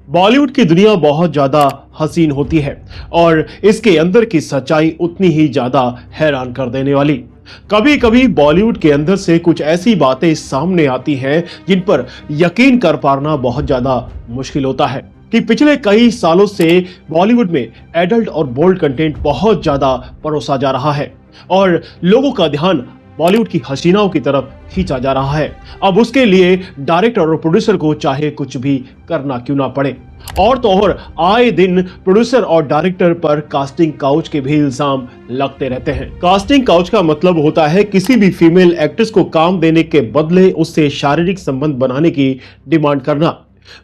बॉलीवुड की दुनिया बहुत ज्यादा हसीन होती है और इसके अंदर की सच्चाई उतनी ही ज्यादा हैरान कर देने वाली। कभी कभी बॉलीवुड के अंदर से कुछ ऐसी बातें सामने आती हैं जिन पर यकीन कर पाना बहुत ज्यादा मुश्किल होता है कि पिछले कई सालों से बॉलीवुड में एडल्ट और बोल्ड कंटेंट बहुत ज्यादा परोसा जा रहा है और लोगों का ध्यान बॉलीवुड की हसीनाओं की तरफ खींचा जा रहा है। अब उसके लिए डायरेक्टर और प्रोड्यूसर को चाहे कुछ भी करना क्यों ना पड़े। और तो और आए दिन प्रोड्यूसर और डायरेक्टर पर कास्टिंग काउच के भी इल्जाम लगते रहते हैं। कास्टिंग काउच का मतलब होता है किसी भी फीमेल एक्ट्रेस को काम देने के बदले उससे शारीरिक संबंध बनाने की डिमांड करना।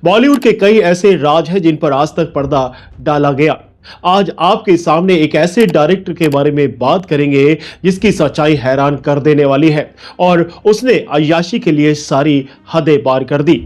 बॉलीवुड के कई ऐसे राज हैं जिन पर आज तक पर्दा डाला गया। आज आपके सामने एक ऐसे डायरेक्टर के बारे में बात करेंगे जिसकी सच्चाई हैरान कर देने वाली है और उसने अय्याशी के लिए सारी हदें पार कर दी।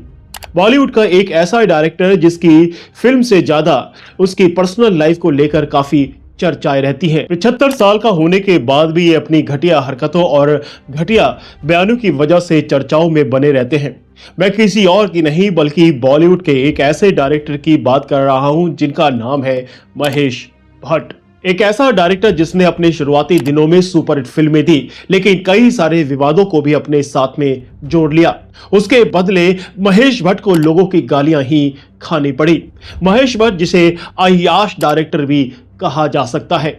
बॉलीवुड का एक ऐसा डायरेक्टर जिसकी फिल्म से ज्यादा उसकी पर्सनल लाइफ को लेकर काफी चर्चाएं रहती हैं। 75 साल का होने के बाद भी ये अपनी घटिया हरकतों और घटिया बयानों की वजह से चर्चाओं में बने रहते हैं। मैं किसी और की नहीं बल्कि बॉलीवुड के एक ऐसे डायरेक्टर की बात कर रहा हूं जिनका नाम है महेश भट्ट। एक ऐसा डायरेक्टर जिसने अपने शुरुआती दिनों में सुपरहिट फिल्में दी लेकिन कई सारे विवादों को भी अपने साथ में जोड़ लिया। उसके बदले महेश भट्ट को लोगों की गालियां ही खानी पड़ी। महेश भट्ट जिसे अय्याश डायरेक्टर भी कहा जा सकता है।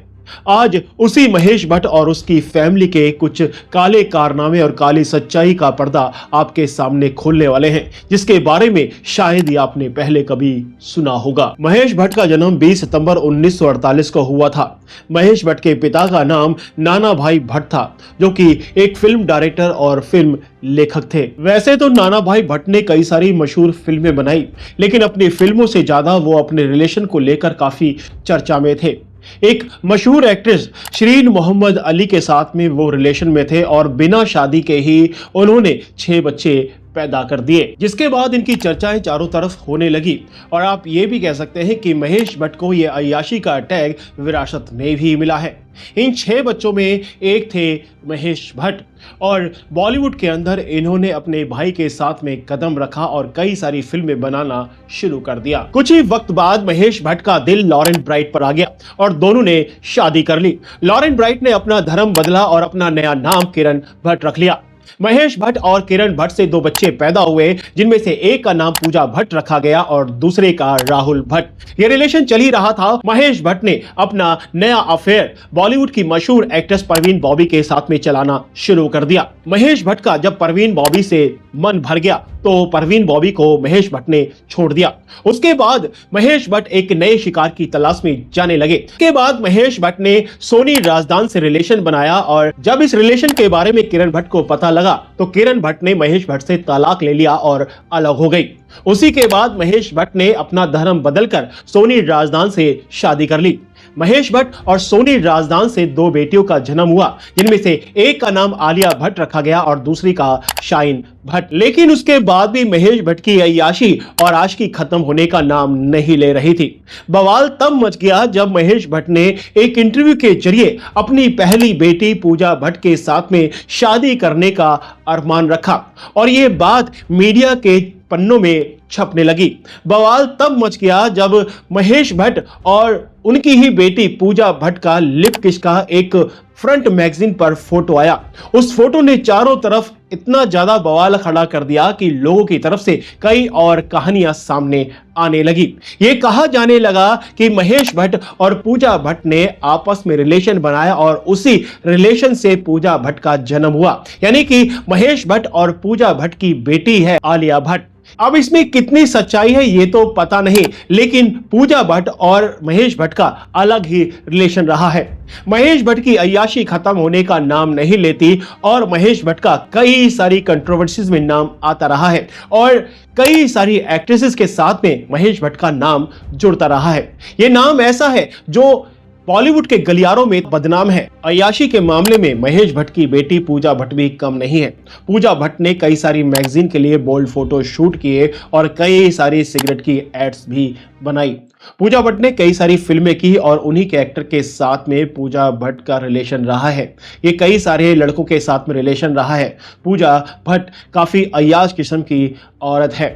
आज उसी महेश भट्ट और उसकी फैमिली के कुछ काले कारनामे और काली सच्चाई का पर्दा आपके सामने खोलने वाले हैं जिसके बारे में शायद ही आपने पहले कभी सुना होगा। महेश भट्ट का जन्म 20 सितंबर 1948 को हुआ था। महेश भट्ट के पिता का नाम नाना भाई भट्ट था जो कि एक फिल्म डायरेक्टर और फिल्म लेखक थे। वैसे तो नाना भाई भट्ट ने कई सारी मशहूर फिल्में बनाई लेकिन अपनी फिल्मों से ज्यादा वो अपने रिलेशन को लेकर काफी चर्चा में थे। एक मशहूर एक्ट्रेस शिरीन मोहम्मद अली के साथ में वो रिलेशन में थे और बिना शादी के ही उन्होंने 6 बच्चे पैदा कर दिए जिसके बाद इनकी चर्चाएं चारों तरफ होने लगी। और आप ये भी कह सकते हैं कि महेश भट्ट को ये अय्याशी का टैग विरासत में भी मिला है। इन 6 बच्चों में एक थे महेश भट्ट और बॉलीवुड के अंदर इन्होंने अपने भाई के साथ में कदम रखा और कई सारी फिल्में बनाना शुरू कर दिया। कुछ ही वक्त बाद महेश भट्ट का दिल लॉरेन ब्राइट पर आ गया और दोनों ने शादी कर ली। लॉरेन ब्राइट ने अपना धर्म बदला और अपना नया नाम किरण भट्ट रख लिया। महेश भट्ट और किरण भट्ट से 2 बच्चे पैदा हुए जिनमें से एक का नाम पूजा भट्ट रखा गया और दूसरे का राहुल भट्ट। ये रिलेशन चल ही रहा था। महेश भट्ट ने अपना नया अफेयर बॉलीवुड की मशहूर एक्ट्रेस परवीन बॉबी के साथ में चलाना शुरू कर दिया। महेश भट्ट का जब परवीन बॉबी से मन भर गया तो परवीन बॉबी को महेश भट्ट ने छोड़ दिया। उसके बाद महेश भट्ट एक नए शिकार की तलाश में जाने लगे। उसके बाद महेश भट्ट ने सोनी राजदान से रिलेशन बनाया और जब इस रिलेशन के बारे में किरण भट्ट को पता लगा तो किरण भट्ट ने महेश भट्ट से तलाक ले लिया और अलग हो गई। उसी के बाद महेश भट्ट ने अपना धर्म बदलकर सोनी राजदान से शादी कर ली। महेश भट्ट और सोनी राजदान से 2 बेटियों का जन्म हुआ जिनमें से एक का नाम आलिया भट्ट रखा गया और दूसरी का शाइन भट्ट। लेकिन उसके बाद भी महेश भट्ट की अय्याशी और आशिकी खत्म होने का नाम नहीं ले रही थी। बवाल तब मच गया जब महेश भट्ट ने एक इंटरव्यू के जरिए अपनी पहली बेटी पूजा भट्ट के साथ में शादी करने का अरमान रखा और ये बात मीडिया के पन्नों में छपने लगी। बवाल तब मच गया जब महेश भट्ट और उनकी ही बेटी पूजा भट्ट का लिप किस का एक फ्रंट मैगजीन पर फोटो आया। उस फोटो ने चारों तरफ इतना ज्यादा बवाल खड़ा कर दिया कि लोगों की तरफ से कई और कहानियां सामने आने लगी। ये कहा जाने लगा कि महेश भट्ट और पूजा भट्ट ने आपस में रिलेशन बनाया और उसी रिलेशन से पूजा भट्ट का जन्म हुआ, यानी कि महेश भट्ट और पूजा भट्ट की बेटी है आलिया भट्ट। अब इसमें कितनी सच्चाई है ये तो पता नहीं, लेकिन पूजा भट्ट और महेश भट्ट का अलग ही रिलेशन रहा है। महेश भट्ट की अय्याशी खत्म होने का नाम नहीं लेती और महेश भट्ट का कई सारी कंट्रोवर्सीज में नाम आता रहा है और कई सारी एक्ट्रेसेस के साथ में महेश भट्ट का नाम जुड़ता रहा है। ये नाम ऐसा है जो बॉलीवुड के गलियारों में बदनाम है। अय्याशी के मामले में महेश भट्ट की बेटी पूजा भट्ट भी कम नहीं है। पूजा भट्ट ने कई सारी मैगजीन के लिए बोल्ड फोटो शूट किए और कई सारी सिगरेट की एड्स भी बनाई। पूजा भट्ट ने कई सारी फिल्में की और उन्हीं के एक्टर के साथ में पूजा भट्ट का रिलेशन रहा है। ये कई सारे लड़कों के साथ में रिलेशन रहा है। पूजा भट्ट काफी अय्याश किस्म की औरत है।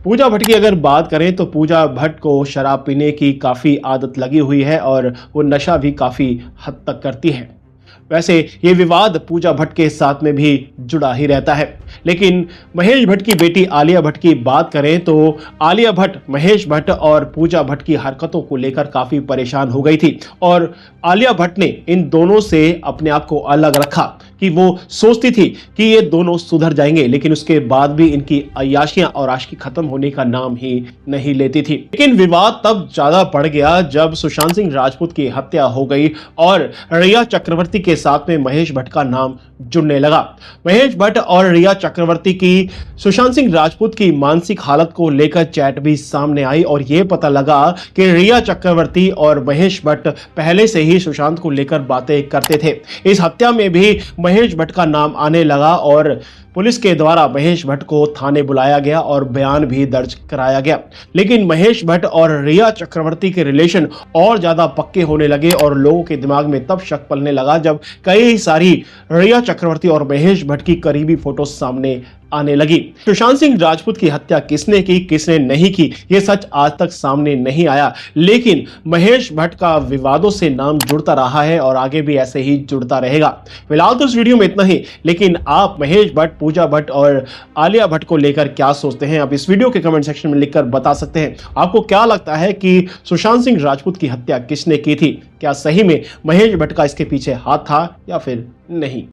पूजा भट्ट की अगर बात करें तो पूजा भट्ट को शराब पीने की काफ़ी आदत लगी हुई है और वो नशा भी काफ़ी हद तक करती है। वैसे ये विवाद पूजा भट्ट के साथ में भी जुड़ा ही रहता है। लेकिन महेश भट्ट की बेटी आलिया भट्ट की बात करें तो आलिया भट्ट महेश भट्ट और पूजा भट्ट की हरकतों को लेकर काफ़ी परेशान हो गई थी और आलिया भट्ट ने इन दोनों से अपने आप को अलग रखा कि वो सोचती थी कि ये दोनों सुधर जाएंगे, लेकिन उसके बाद भी इनकी अय्याशियां और आशिकी खत्म होने का नाम ही नहीं लेती थी। लेकिन विवाद तब ज्यादा बढ़ गया जब सुशांत सिंह राजपूत की हत्या हो गई और रिया चक्रवर्ती के साथ में महेश भट्ट का नाम जुड़ने लगा। महेश भट्ट और रिया चक्रवर्ती की सुशांत सिंह राजपूत की मानसिक हालत को लेकर चैट भी सामने आई और यह पता लगा कि रिया चक्रवर्ती और महेश भट्ट पहले से ही सुशांत को लेकर बातें करते थे। इस हत्या में भी महेश भट्ट का नाम आने लगा और पुलिस के द्वारा महेश भट्ट को थाने बुलाया गया और बयान भी दर्ज कराया गया। लेकिन महेश भट्ट और रिया चक्रवर्ती के रिलेशन और ज्यादा पक्के होने लगे और लोगों के दिमाग में तब शक पलने लगा जब कई सारी रिया चक्रवर्ती और महेश भट्ट की करीबी फोटो सामने आने लगी। सुशांत सिंह राजपूत की हत्या किसने की किसने नहीं की यह सच आज तक सामने नहीं आया, लेकिन महेश भट्ट का विवादों से नाम जुड़ता रहा है और आगे भी ऐसे ही जुड़ता रहेगा। फिलहाल तो इस वीडियो में इतना ही, लेकिन आप महेश भट्ट, पूजा भट्ट और आलिया भट्ट को लेकर क्या सोचते हैं आप इस वीडियो के कमेंट सेक्शन में लिखकर बता सकते हैं। आपको क्या लगता है कि सुशांत सिंह राजपूत की हत्या किसने की थी? क्या सही में महेश भट्ट का इसके पीछे हाथ था या फिर नहीं?